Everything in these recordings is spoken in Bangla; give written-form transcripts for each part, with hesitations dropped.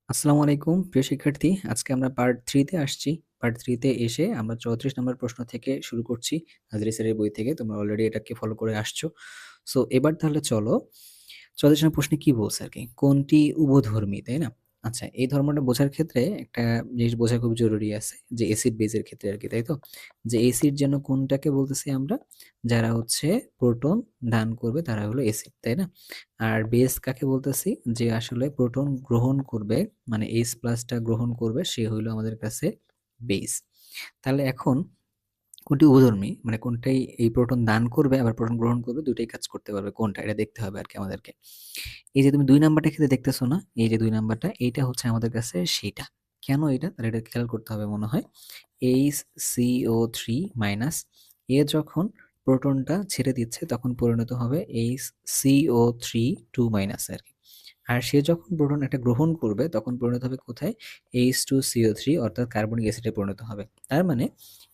আসসালামু আলাইকুম প্রিয় শিক্ষার্থী। আজকে আমরা পার্ট 3 তে আসছি। পার্ট 3 তে এসে আমরা 34 নম্বর প্রশ্ন থেকে শুরু করছি। হাজরি স্যারের বই থেকে। তোমরা অলরেডি এটাকে ফলো করে আসছো। সো এবার তাহলে চলো 34 নম্বর প্রশ্নে কি বলছে আরকি? কোনটি উভধর্মী, তাই না? আচ্ছা, এই ধর্মটা বোঝার ক্ষেত্রে একটা জিনিস বোঝা খুব জরুরি আছে যে এসিড বেজের ক্ষেত্রে আরকি, তাই তো? যে এসিড যেন কোনটাকে বলতেছি আমরা? যারা হচ্ছে প্রোটন দান করবে তারা হলো এসিড, তাই না? আর বেস কাকে বলতেছি? যে আসলে প্রোটন গ্রহণ করবে, মানে H+ টা গ্রহণ করবে সে হইলো আমাদের কাছে বেস। তাহলে এখন কোনটি উভধর্মী? মানে কোনটাই এই প্রোটন দান করবে আবার প্রোটন গ্রহণ করবে, দুইটাই কাজ করতে পারবে কোনটা? এটা দেখতে হবে আরকি আমাদেরকে। এই যে তুমি ২ নাম্বারটা ক্ষেত্রে দেখতেছো না? এই যে ২ নাম্বারটা, এইটা হচ্ছে আমাদের কাছে সেইটা। কেন এটা? তাহলে এটা খেয়াল করতে হবে মনে হয়। HCO3- এ যখন প্রোটনটা ছেড়ে দিচ্ছে তখন পরিণত হবে HCO3 2- আরকি। আর সে যখন প্রোটন একটা গ্রহণ করবে তখন পরিণত হবে কোথায়? H2CO3 অর্থাৎ কার্বনিক অ্যাসিডে পরিণত হবে। তার মানে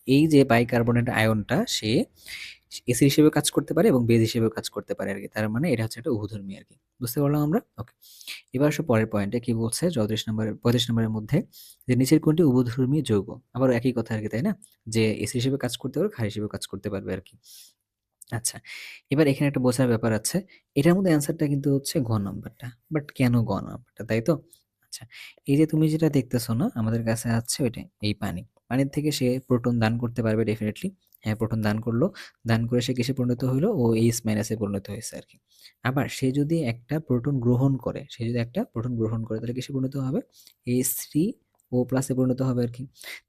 এই যে বাইকার্বনেট আয়নটা সে এসিড হিসেবেও কাজ করতে পারে এবং বেস হিসেবেও কাজ করতে পারে আরকি। তার মানে এটা হচ্ছে একটা উভধর্মী আরকি। বুঝতে পারলাম আমরা? ওকে। এবার আসো পরের পয়েন্টে কি বলছে 35 নম্বরের মধ্যে যে নিচের কোনটি উভধর্মী যৌগ? আবারও একই কথা আরকি, তাই না? যে এসিড হিসেবে কাজ করতে পারবে, ক্ষার হিসেবেও কাজ করতে পারবে আরকি। আচ্ছা, এবার এখানে একটা বোঝার ব্যাপার আছে। এটার মধ্যে অ্যান্সারটা কিন্তু হচ্ছে ঘ নাম্বারটা। বাট কেন ঘ নাম্বারটা, তাই তো? আচ্ছা, এই যে তুমি যেটা দেখতেছো না আমাদের কাছে আছে ওইটাই, এই পানি। পানির থেকে সে প্রোটন দান করতে পারবে ডেফিনিটলি। হ্যাঁ, প্রোটন দান করলো। দান করে সে কিসে পরিণত হইলো? ও H- এ পরিণত হইছে আরকি। আবার সে যদি একটা প্রোটন গ্রহণ করে, তাহলে কিসে পরিণত হবে? H3O+ এ পরিণত হবে আরকি।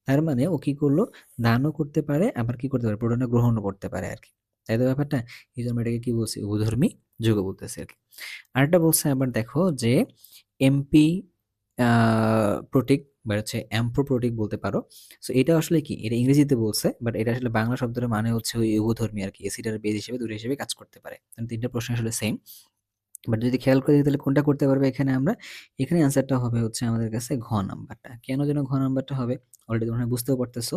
তার মানে ও কি করলো? দানও করতে পারে, আবার কি করতে পারে? প্রোটনটা গ্রহণও করতে পারে আরকি। তাই তো ব্যাপারটা? এইজন্য আমরা এটাকে কি বলছি? উভধর্মী যৌগ বলতেছি আরকি। আরেকটা বলছে আবার দেখো যে এমপি আ প্রোটিক বা হচ্ছে অ্যাম্ফোপ্রোটিক বলতে পারো। সো এটা আসলে কি? এটা ইংরেজিতে বলছে, বাট এটা আসলে বাংলা শব্দটার মানে হচ্ছে ওই উভধর্মী আরকি। অ্যাসিড আর বেস হিসেবে ২ টা হিসেবে কাজ করতে পারে। কারণ ৩ টা প্রশ্ন আসলে সেইম। বাট যদি খেয়াল করে দেখি তাহলে কোনটা করতে পারবে এখানে আমরা? এখানে অ্যান্সারটা হবে হচ্ছে আমাদের কাছে ঘ নাম্বারটা। কেন যেন ঘ নাম্বারটা হবে? অলরেডি তোমরা বুঝতেও পারতেছো।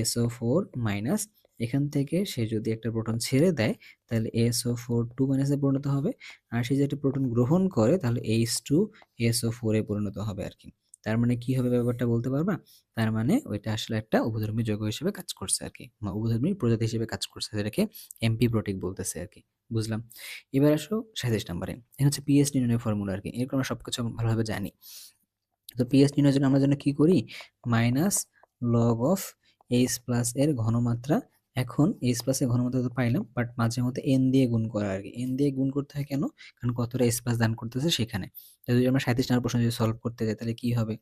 SO4- এখান থেকে সে যদি একটা প্রোটন ছেড়ে দেয় তাহলে SO4 2- এ পরিণত হবে। আর সে যদি একটা প্রোটন গ্রহণ করে তাহলে H2SO4 এ পরিণত হবে আরকি। তার মানে কি হবে ব্যাপারটা বলতে পারবা? তার মানে ওইটা আসলে একটা উভধর্মী যৌগ হিসেবে কাজ করছে আরকি। বা উভধর্মী প্রজাতি হিসেবে কাজ করছে, যেটাকে এমপি প্রোটিক বলতেছে আরকি। বুঝলাম। এবার আসো ২৭ নাম্বারে। এটা হচ্ছে পিএইচ নির্ণয়ের ফর্মুলা আরকি। এরকম আমরা সবকিছু ভালোভাবে জানি। তো পিএইচ নির্ণয়ের জন্য আমরা যেন কি করি? মাইনাস লগ অফ H+ এর ঘনমাত্রা। এখন H+ এর ঘনমাত্রা তো পাইলাম, বাট মাঝে মধ্যে n দিয়ে গুণ করা আরকি। n দিয়ে গুণ করতে হয় কেন? কারণ কতটা H+ দান করতেছে সেখানে। তো যদি আমরা 37 নাম্বার প্রশ্ন যদি সলভ করতে যাই তাহলে কি হবে?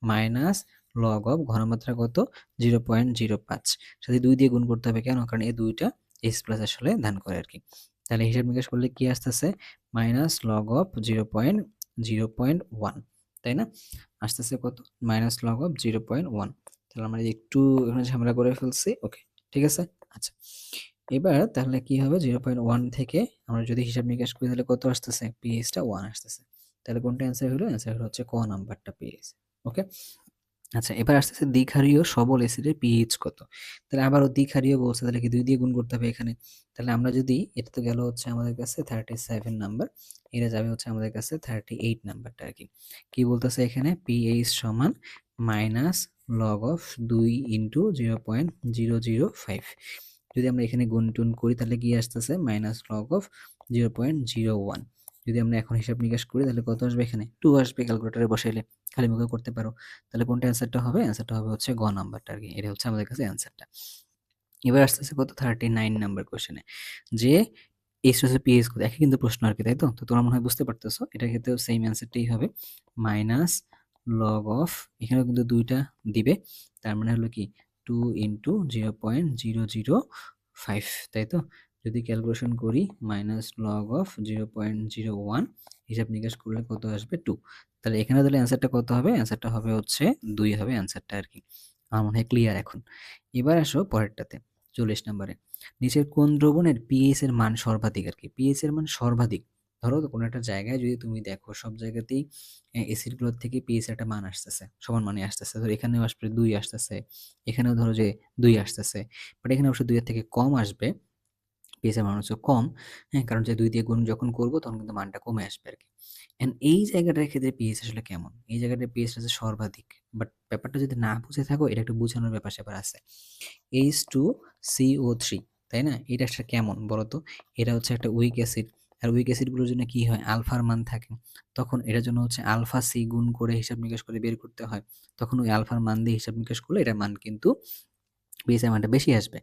মাইনাস লগ অফ ঘনমাত্রা কত? 0.05 সাথে 2 দিয়ে গুণ করতে হবে কেন? কারণ এই ২ টা H+ আসলে দান করে আরকি। তাহলে হিসাব নিকাশ করলে কি আসতেছে? মাইনাস লগ অফ 0.1, তাই না? আসতেছে কত? Minus log of 0.1। তাহলে আমরা একটু এখানে ঝামেলা করে ফেলছি। ওকে, ঠিক আছে? আচ্ছা। এবার তাহলে কি হবে? 0.1 থেকে আমরা যদি হিসাব নিকাশ করি তাহলে কত আসতেছে? pH টা 1 আসতেছে। তাহলে কোনটা অ্যান্সার হলো? অ্যান্সার হলো হচ্ছে ক নাম্বারটা pH। ওকে? আচ্ছা, এবার আসতেছে দ্বিক্ষারীয় সবল এসিডের পিএইচ কত? তাহলে আবারও দ্বিক্ষারীয় বলছে, তাহলে কি ২ দিয়ে গুণ করতে হবে এখানে। তাহলে আমরা যদি এটা তো গেল হচ্ছে আমাদের কাছে 37 নাম্বার, এটা যাবে হচ্ছে আমাদের কাছে 38 নাম্বারটা আরকি। কি বলতেছে এখানে? পিএইচ সমান মাইনাস লগ অফ ২ ইনটু 0.005। যদি আমরা এখানে গুণ-টুন করি তাহলে কি আসতেছে? Minus log of 0.01। যদি আমরা এখন হিসাব নিকাশ করি তাহলে কত আসবে এখানে? 2 আসবে ক্যালকুলেটরে বসাইলে। খালি মুখেও করতে পারো। তাহলে কোনটা অ্যান্সারটা হবে? অ্যান্সারটা হবে হচ্ছে গ নাম্বারটা আরকি। এটা হচ্ছে আমাদের কাছে অ্যান্সারটা। এবার আসতেছে কত? 39 নাম্বার কোয়েশ্চেনে যে H+ পিএইচ কত? একই কিন্তু প্রশ্ন আরকি, তাই তো? তো তোমরা মনে হয় বুঝতে পারতেছো। এটার ক্ষেত্রেও সেইম অ্যান্সারটাই হবে। মাইনাস লগ অফ, এখানেও কিন্তু ২ টা দিবে। তার মানে হলো কি 2 ইনটু 0.005, তাই তো? যদি ক্যালকুলেশন করি মাইনাস লগ অফ 0.01 হিসাব নিকাশ করলে কত আসবে? 2। তাহলে এখানে তাহলে অ্যান্সারটা কত হবে? অ্যান্সারটা হবে হচ্ছে ২ হবে অ্যান্সারটা আরকি। আমার মনে হয় ক্লিয়ার এখন। এবার আসো পরেরটাতে ৪০ নাম্বারে। নিচের কোন দ্রবণের পিএইচ এর মান সর্বাধিক আরকি? পিএইচ এর মান সর্বাধিক। ধরো কোনো একটা জায়গায় যদি তুমি দেখো সব জায়গাতেই এসিডগুলোর থেকে পিএইচ এর একটা মান আসতেছে, সমান মানে আসতেছে। ধরো এখানেও আসবে ২ আসতেছে, এখানেও ধরো যে ২ আসতেছে। বাট এখানে অবশ্য ২ এর থেকে কম আসবে। পিএইচ এর মান হচ্ছে কম, হ্যাঁ? কারণ যে 2 দিয়ে গুণ যখন করব তখন কিন্তু মানটা কমে আসবে আরকি। এন্ড এই জায়গাটার ক্ষেত্রে পিএইচ আসলে কেমন? এই জায়গাটায় পিএইচ হচ্ছে সর্বাধিক। বাট ব্যাপারটা যদি না বুঝে থাকো এটা একটু বুঝানোর ব্যাপার-স্যাপার আছে। H2CO3, তাই না? এটা আসলে কেমন বলো তো? এটা হচ্ছে একটা উইক অ্যাসিড। আর উইক অ্যাসিডগুলোর জন্য কি হয়? আলফার মান থাকে। তখন এটার জন্য হচ্ছে আলফা সি গুণ করে হিসাব-নিকাশ করে বের করতে হয়। তখন ওই আলফার মান দিয়ে হিসাব-নিকাশ করলে এটার মান কিন্তু পিএইচ এর মানটা বেশি আসবে।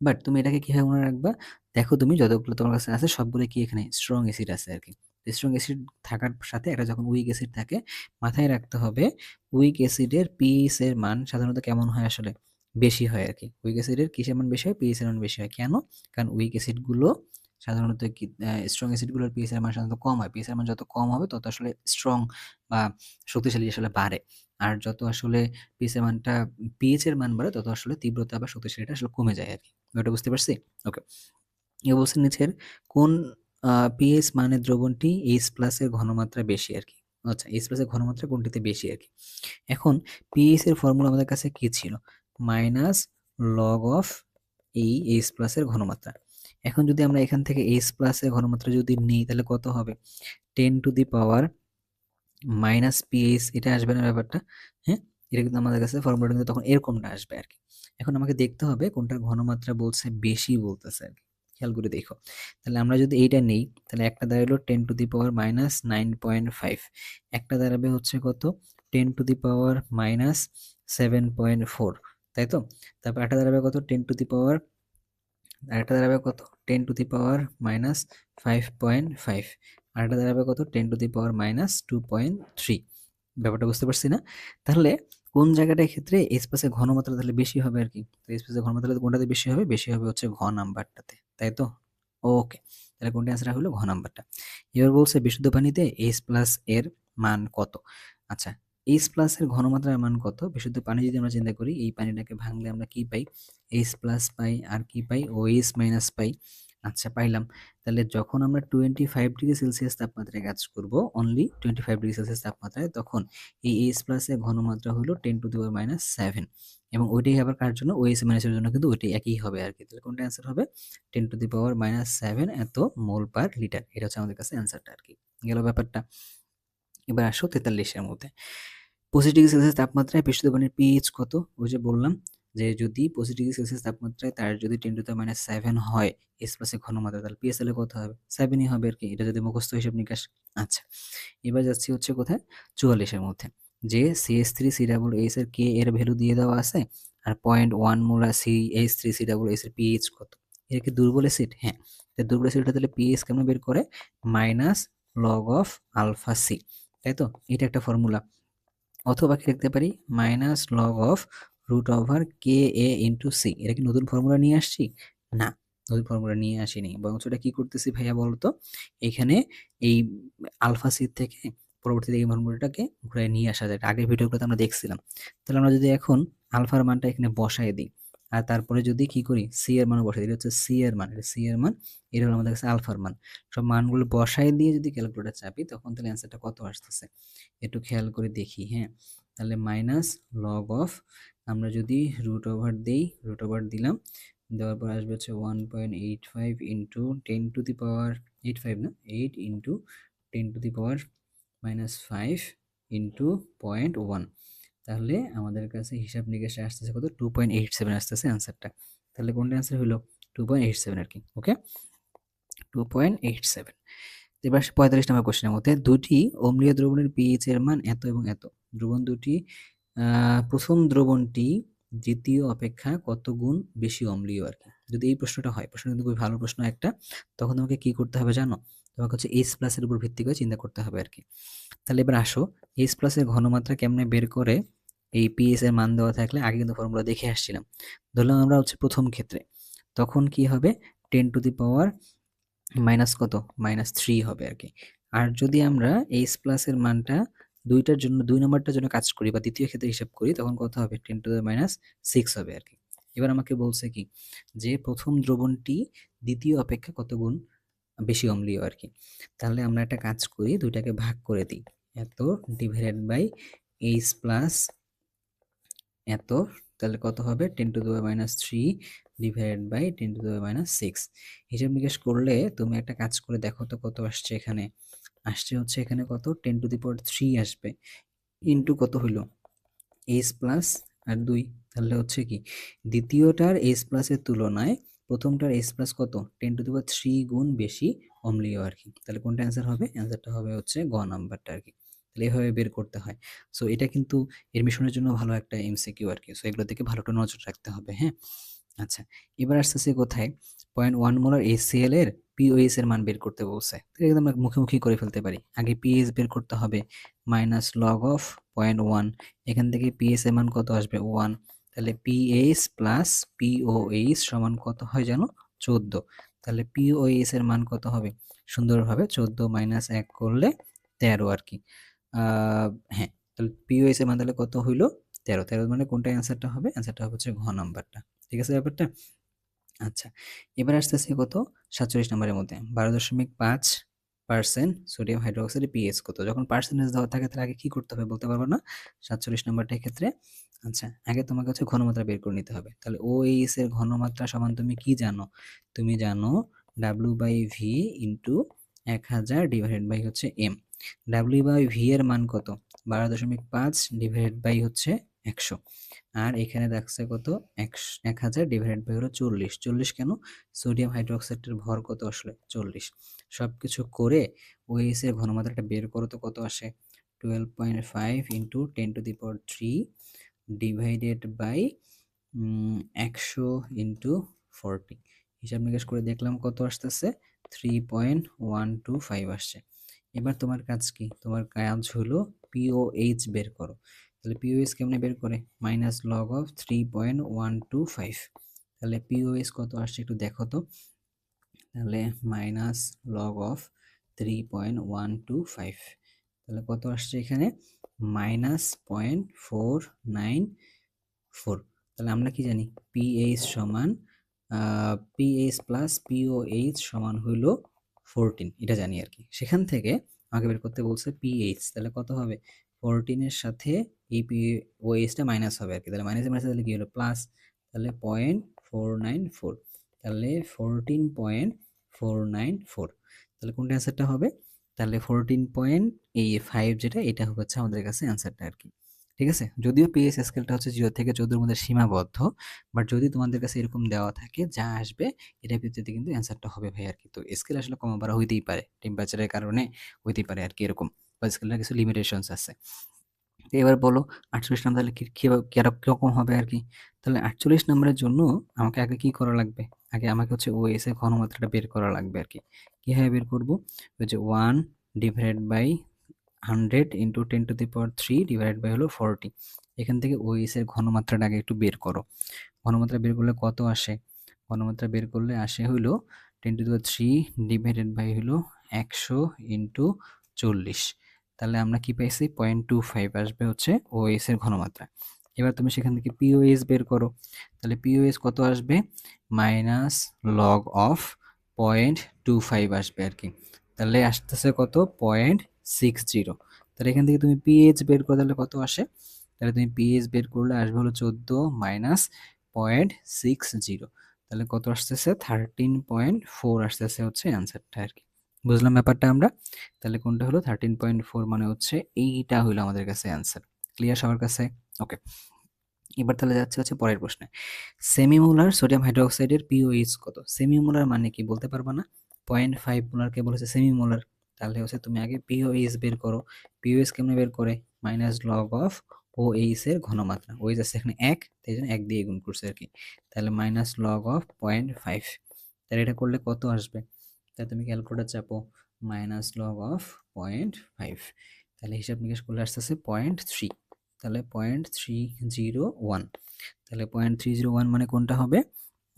বাট তুমি এটাকে কিভাবে মনে রাখবা? দেখো তুমি যতগুলো তোমার কাছে আছে সবগুলো কি এখানে স্ট্রং অ্যাসিড আছে আরকি। স্ট্রং অ্যাসিড থাকার সাথে একটা যখন উইক অ্যাসিড থাকে, মাথায় রাখতে হবে উইক অ্যাসিডের পিএইচ এর মান সাধারণত কেমন হয় আসলে? বেশি হয় আরকি। উইক অ্যাসিডের কিসের মান বেশি হয়? পিএইচ এর মান বেশি হয়। কেন? কারণ উইক অ্যাসিডগুলো সাধারণত কি স্ট্রং অ্যাসিডগুলোর পিএইচ এর মান সাধারণত কম হয়। পিএইচ এর মান যত কম হবে তত আসলে স্ট্রং বা শক্তিশালী আসলে বাড়ে। আর যত আসলে পিএইচ এর মানটা পিএইচ এর মান বাড়ে তত আসলে তীব্রতা বা শক্তিশালীটা আসলে কমে যায় আরকি। ব্যাপারটা বুঝতে পারছি? ওকে। এ অবস্থার নিচের কোন পিএইচ মানের দ্রবণটি H+ এর ঘনমাত্রা বেশি আরকি। আচ্ছা, H+ এর ঘনমাত্রা কোনটিতে বেশি আরকি। এখন পিএইচ এর ফর্মুলা আমাদের কাছে কি ছিল? মাইনাস লগ অফ এই H+ এর ঘনমাত্রা। এখন যদি আমরা এখান থেকে H+ এর ঘনমাত্রা যদি নিই তাহলে কত হবে? 10 to the power minus pH এটা আসবে না ব্যাপারটা? হ্যাঁ? এটা কিন্তু আমাদের কাছে ফর্মুলাটা কিন্তু তখন এরকমটা আসবে আরকি। এখন আমাকে দেখতে হবে কোনটার ঘনমাত্রা বলছে বেশি বলতেছে আরকি। খেয়াল করে দেখো। তাহলে আমরা যদি এইটা নেই তাহলে একটা দাঁড়ালো 10 টু দি পাওয়ার মাইনাস 9.5, একটা দাঁড়াবে হচ্ছে কত? 10 টু দি পাওয়ার মাইনাস 7.4, তাই তো? তারপর একটা দাঁড়াবে কত? 10 টু দি পাওয়ার আরেকটা দাঁড়াবে কত? 10 টু দি পাওয়ার মাইনাস 5.5, আরেকটা দাঁড়াবে কত? 10 টু দি পাওয়ার মাইনাস 2.3। ব্যাপারটা বুঝতে পারছি না? তাহলে কোন জায়গাটার ক্ষেত্রে স্পেসের ঘনমাত্রা তাহলে বেশি হবে আরকি। তো স্পেসের ঘনমাত্রা কোনটাতে বেশি হবে? বেশি হবে হচ্ছে ঘ নাম্বারটাতে, তাই তো? ওকে। তাহলে কোনটা অ্যান্সার হলো? ঘ নাম্বারটা। এবার বলছে বিশুদ্ধ পানিতে H+ এর মান কত? আচ্ছা, H+ এর ঘনমাত্রার মান কত? বিশুদ্ধ পানি যদি আমরা চিন্তা করি, এই পানিটাকে ভাঙলে আমরা কি পাই? H+ পাই, আর কি পাই? OH- পাই। আচ্ছা, পাইলাম। তাহলে যখন আমরা 25 ডিগ্রি সেলসিয়াস তাপমাত্রায় কাজ করব, অনলি 25 ডিগ্রি সেলসিয়াস তাপমাত্রায়, তখন এই H+ এর ঘনমাত্রা হলো 10 টু দি পাওয়ার মাইনাস 7, এবং ওইটাই আবার কার জন্য? OH- এর জন্য কিন্তু ওইটাই একই হবে আরকি। তাহলে কোনটা অ্যান্সার হবে? 10 টু দি পাওয়ার মাইনাস 7 এত মোল পার লিটার। এটা হচ্ছে আমাদের কাছে অ্যান্সারটা আরকি। গেল ব্যাপারটা। এবার আসো 43 এর মধ্যে। 25 ডিগ্রি সেলসিয়াস তাপমাত্রায় বিশুদ্ধ পানির পিএইচ কত? ওই যে বললাম যে যদি 25 ডিগ্রি সেলসিয়াস তাপমাত্রায় তার যদি 10 টু দি পাওয়ার মাইনাস 7 হয় H+ এর ঘনমাত্রা, তাহলে পিএইচ তাহলে কত হবে? 7 ই হবে আরকি। এটা যদি মুখস্থ হিসাব নিকাশ। আচ্ছা, এবার যাচ্ছি হচ্ছে কোথায়? 44 এর মধ্যে। যে CH3COOH এর K এর ভ্যালু দিয়ে দেওয়া আছে, আর 0.1 মোলার CH3COOH এর পিএইচ কত? এর কি দুর্বল অ্যাসিড? হ্যাঁ। তো দুর্বল অ্যাসিডটা তাহলে পিএইচ কেমনে বের করে? Minus log of alpha C, তাই তো? এটা একটা ফর্মুলা। অথবা কি লিখতে পারি? Minus log of root over K A into C. এটা কি নতুন ফর্মুলা নিয়ে আসছি? না, নতুন ফর্মুলা নিয়ে আসিনি। বরঞ্চ এটা কি করতেছি ভাইয়া বলতো? এখানে এই আলফা সি থেকে পরবর্তীতে এই ফর্মুলাটাকে ঘুরায় নিয়ে আসা যায়। আগের ভিডিওগুলোতে আমরা দেখছিলাম। তাহলে আমরা যদি এখন আলফার মানটা এখানে বসায় দিই, আর তারপরে যদি কি করি? সি এর মানও বসাই দিই। এটা হচ্ছে সি এর মান, এটা সি এর মান, এটা হলো আমাদের কাছে আলফার মান। সব মানগুলো বসায় দিয়ে যদি ক্যালকুলেটর চাপি তখন তাহলে অ্যান্সারটা কত আসতেছে? একটু খেয়াল করে দেখি, হ্যাঁ? তাহলে মাইনাস লগ অফ, আমরা যদি রুট ওভার দিই, রুট ওভার দিলাম, দেওয়ার পর আসবে হচ্ছে 1.85 ইন্টু 10 টু দি পাওয়ার 85 না 8 into 10 to the power minus 5 into 0.1। তাহলে আমাদের কাছে হিসাব নিকেশে আসতেছে কত? 2.87 আসতেছে অ্যান্সারটা। তাহলে কোনটা অ্যান্সার হলো? 2.87 আর কি। ওকে, 2.87। এবার 45 নম্বর কোশ্চেনের মধ্যে দুটি অম্লীয় দ্রবণের পিএইচ এর মান এত এবং এত। দ্রবণ দুটি প্রথম দ্রবণটি দ্বিতীয় অপেক্ষা কত গুণ বেশি অম্লীয় আর কি। যদি এই প্রশ্নটা হয়, প্রশ্নটা কিন্তু খুবই ভালো প্রশ্ন একটা, তখন তোমাকে কি করতে হবে জানো? তোমাকে হচ্ছে H+ এর উপর ভিত্তি করে চিন্তা করতে হবে আর কি। তাহলে এবার আসো, H+ এর ঘনমাত্রা কেমনে বের করে? এই পিএইচ এর মান দেওয়া থাকলে আগে কিন্তু ফর্মুলা দেখে আসছিলাম। ধরলাম আমরা হচ্ছে প্রথম ক্ষেত্রে, তখন কি হবে? 10 টু দি পাওয়ার মাইনাস কত? মাইনাস 3 হবে আরকি। আর যদি আমরা H+ এর মানটা ২ টার জন্য ২ নাম্বারটার জন্য কাজ করি বা দ্বিতীয় ক্ষেত্রে হিসাব করি তখন কত হবে? 10 টু the মাইনাস 6 হবে আরকি। এবার আমাকে বলছে কি? যে প্রথম দ্রবণটি দ্বিতীয় অপেক্ষা কত গুণ বেশি অম্লীয় আরকি। তাহলে আমরা একটা কাজ করি, ২ টাকে ভাগ করে দিই। এত ডিভাইডেড বাই H+ এত, তাহলে কত হবে? 10 to the minus 3 divided by 10⁻⁶। হিসাব নিকেশ করলে তুমি একটা কাজ করে দেখো তো কত আসছে এখানে। আসছে হচ্ছে এখানে কত 10⁻³ আসবে, ইন্টু কত হইলো এইচ প্লাস আর 2, তাহলে হচ্ছে কি দ্বিতীয়টার এইচ প্লাসের তুলনায় প্রথমটার এইচ প্লাস কত 10⁻³ গুণ বেশি অম্লীয় আর কি। তাহলে কোনটা অ্যান্সার হবে? অ্যান্সারটা হবে হচ্ছে গ নাম্বারটা আর কি। তাহলে এভাবে বের করতে হয়। সো এটা কিন্তু এডমিশনের জন্য ভালো একটা এমসিকিউ আর কি। সো এগুলো দিকে ভালো করে নজর রাখতে হবে, হ্যাঁ। আচ্ছা, এবার আসতেছে কোথায় 0.1 মোলার HCl এর পিওএইচ এর মান বের করতে বলছে। এটা আমরা মুখোমুখি করে ফেলতে পারি। আগে পিএইচ বের করতে হবে মাইনাস লগ অফ 0.1, এখান থেকে পিএইচ এর মান কত আসবে 1, তাহলে পিএইচ প্লাস পিওএইচ সমান কত হয় জানো 14, তাহলে পিওএইচ এর মান কত হবে সুন্দরভাবে 14 মাইনাস 1 করলে 13 আর কি। হ্যাঁ, তাহলে পিওএইচ এর মান তাহলে কত হইলো 13, 13 মানে কোনটা অ্যান্সারটা হবে? অ্যান্সারটা হচ্ছে ঘ নাম্বারটা। ঠিক আছে ব্যাপারটা? আচ্ছা, এবার আসতেছে কত 47 নম্বরের মধ্যে 12.5% সোডিয়াম হাইড্রোক্সাইডের পিএইচ কত। যখন পার্সেন্টেজ দেওয়া থাকে তাহলে আগে কি করতে হবে বলতে পারবো না? 47 নম্বরটার ক্ষেত্রে আচ্ছা আগে তোমাকে হচ্ছে ঘনমাত্রা বের করে নিতে হবে। তাহলে OH এর ঘনমাত্রা সমান তুমি কি জানো? তুমি জানো W/V ইন্টু 1000 ডিভাইডেড বাই হচ্ছে M। W/V এর মান কত? 12.5 ডিভাইডেড বাই হচ্ছে 100, আর এখানে দেখছে কত 1000 ডিভাইডেড বাই হলো 40, 40 কেন? সোডিয়াম হাইড্রোক্সাইডের ভর কত আসলে 40। সবকিছু করে OH এর ঘনমাত্রাটা বের করো তো কত আসে 12.5 ইন্টু 10⁻³ ডিভাইডেড বাই 100 ইন্টু 40। হিসাব নিকাশ করে দেখলাম কত আসতেছে 3.125 আসছে। এবার তোমার কাজ কি? তোমার কাজ হলো পিওএইচ বের করো। তাহলে পিওএইচ কেমনে বের করে? মাইনাস লগ অফ 3.125, তাহলে পিওএইচ কত আসছে একটু দেখো তো। তাহলে মাইনাস লগ অফ 3.125, তাহলে কত আসছে এখানে -0.494। তাহলে আমরা কি জানি পিএইচ সমান পিএইচ প্লাস পিওএইচ সমান হইল 14, এটা জানি আর কি। সেখান থেকে আমাকে বের করতে বলছে পিএইচ, তাহলে কত হবে 14 এর সাথে এই পিওএইচটা মাইনাস হবে আর কি। তাহলে মাইনাস মাইনাস তাহলে কি হলো প্লাস, তাহলে 0.494, তাহলে 14.494, তাহলে কোনটা অ্যান্সারটা হবে? তাহলে 14.5 যেটা এটা হচ্ছে আমাদের কাছে অ্যান্সারটা আর কি। ঠিক আছে, যদিও পিএইচ স্কেলটা হচ্ছে 0 থেকে 14 এর মধ্যে সীমাবদ্ধ, বাট যদি তোমাদের কাছে এরকম দেওয়া থাকে যা আসবে এটার ভিত্তিতে কিন্তু অ্যান্সারটা হবে ভাই আর কি। তো স্কেল আসলে কমা বাড়া হইতেই পারে, টেম্পারেচারের কারণে হইতেই পারে আর কি এরকম, বা স্কেলের কিছু লিমিটেশনস আছে। তো এবার বলো 48 নাম্বার তাহলে কিরকম হবে আর কি। তাহলে 48 নাম্বারের জন্য আমাকে আগে কি করা লাগবে? আগে আমাকে হচ্ছে OS এর ঘনমাত্রাটা বের করা লাগবে আর কি। কিভাবে বের করব? ওই যে 1 divided by 100 into 10⁻³ divided by হলো 40, এখান থেকে OS এর ঘনমাত্রাটা আগে একটু বের করো। ঘনমাত্রা বের করলে কত আসে? ঘনমাত্রা বের করলে আসে হইলো 10⁻³ ডিভাইডেড বাই হইলো 100 ইন্টু 40, তাহলে আমরা কি পাইছি 0.25 আসবে হচ্ছে OS এর ঘনমাত্রা। এবার তুমি সেখান থেকে POS বের করো, তাহলে POS কত আসবে মাইনাস লগ অফ 0.25 আসবে আর কি। তাহলে আসতেছে কত 0.60, তাহলে এখান থেকে তুমি পিএইচ বের করো তাহলে কত আসে? তাহলে তুমি পিএইচ বের করলে আসবে হলো 14 মাইনাস 0.60, তাহলে কত আসতেছে 13.4 আসতেছে হচ্ছে অ্যান্সারটা আর কি। বুঝলাম ব্যাপারটা আমরা? তাহলে কোনটা হলো 13.4 মানে হচ্ছে এইটা হলো আমাদের কাছে অ্যান্সার। ক্লিয়ার সবার কাছে? ওকে, এবার তাহলে যাচ্ছে হচ্ছে পরের প্রশ্নে। সেমিমোলার সোডিয়াম হাইড্রোক্সাইডের পিওএইচ কত? সেমিমোলার মানে কি বলতে পারবা না? 0.5 মোলারকে বলেছে সেমিমোলার, তাহলে হচ্ছে তুমি আগে পিওএইচ বের করো। পিওএইচ কেমনে বের করে? মাইনাস লগ অফ OH এর ঘনমাত্রা, OH আছে এখানে 1, তাই জন্য 1 দিয়ে গুণ করছে আর কি। তাহলে মাইনাস লগ অফ 0.5, তাহলে এটা করলে কত আসবে? তাহলে তুমি ক্যালকুলেটর চাপো মাইনাস লগ অফ 0.5, তাহলে হিসাব নিকাশ করলে আসতেছে 0.3, তাহলে 0.301, তাহলে 0.301 মানে কোনটা হবে?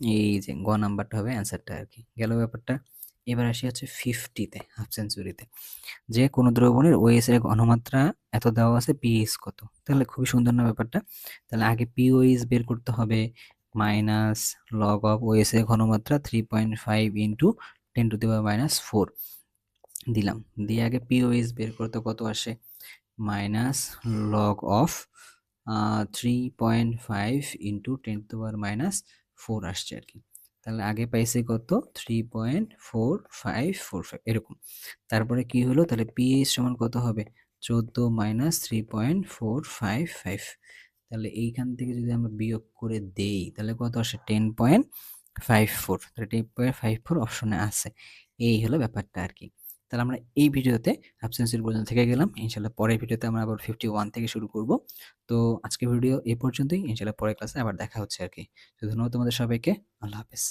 এই যে গ নাম্বারটা হবে অ্যান্সারটা আর কি। গেল ব্যাপারটা। এবার আসি হচ্ছে 50-তে, হাফ সেঞ্চুরিতে, যে কোনো দ্রবণের OS এর ঘনমাত্রা এত দেওয়া আছে, পিএইচ কত? তাহলে খুবই সুন্দর না ব্যাপারটা। তাহলে আগে পিওএইচ বের করতে হবে মাইনাস লগ অফ OS এর ঘনমাত্রা 3.5 ইন্টু 10⁻⁴ দিলাম, দিয়ে আগে পিওএইচ বের করতে কত আসে মাইনাস লগ অফ 3.5 ইন্টু 10⁻⁴ 4 আসছে আর কি। তাহলে আগে পাইছি কত 3.4545 এরকম। তারপরে কি হলো, তাহলে পিএইচ সমান কত হবে 14 মাইনাস 3.455। তাহলে এইখান থেকে যদি আমরা বিয়োগ করে দেই তাহলে কত আসে 10.54। তাহলে 10.54 অপশনে আছে। এই হলো ব্যাপারটা আর কি। তাহলে আমরা এই ভিডিওতে অ্যাবসেন্সির পর্যন্ত থেকে গেলাম। ইনশাল্লাহ পরের ভিডিওতে আমরা আবার 51 থেকে শুরু করব। তো আজকের ভিডিও এই পর্যন্তই। ইনশাল্লাহ পরের ক্লাসে আবার দেখা হচ্ছে আর কি। তো ধন্যবাদ তোমাদের সবাইকে। আল্লাহ হাফেজ।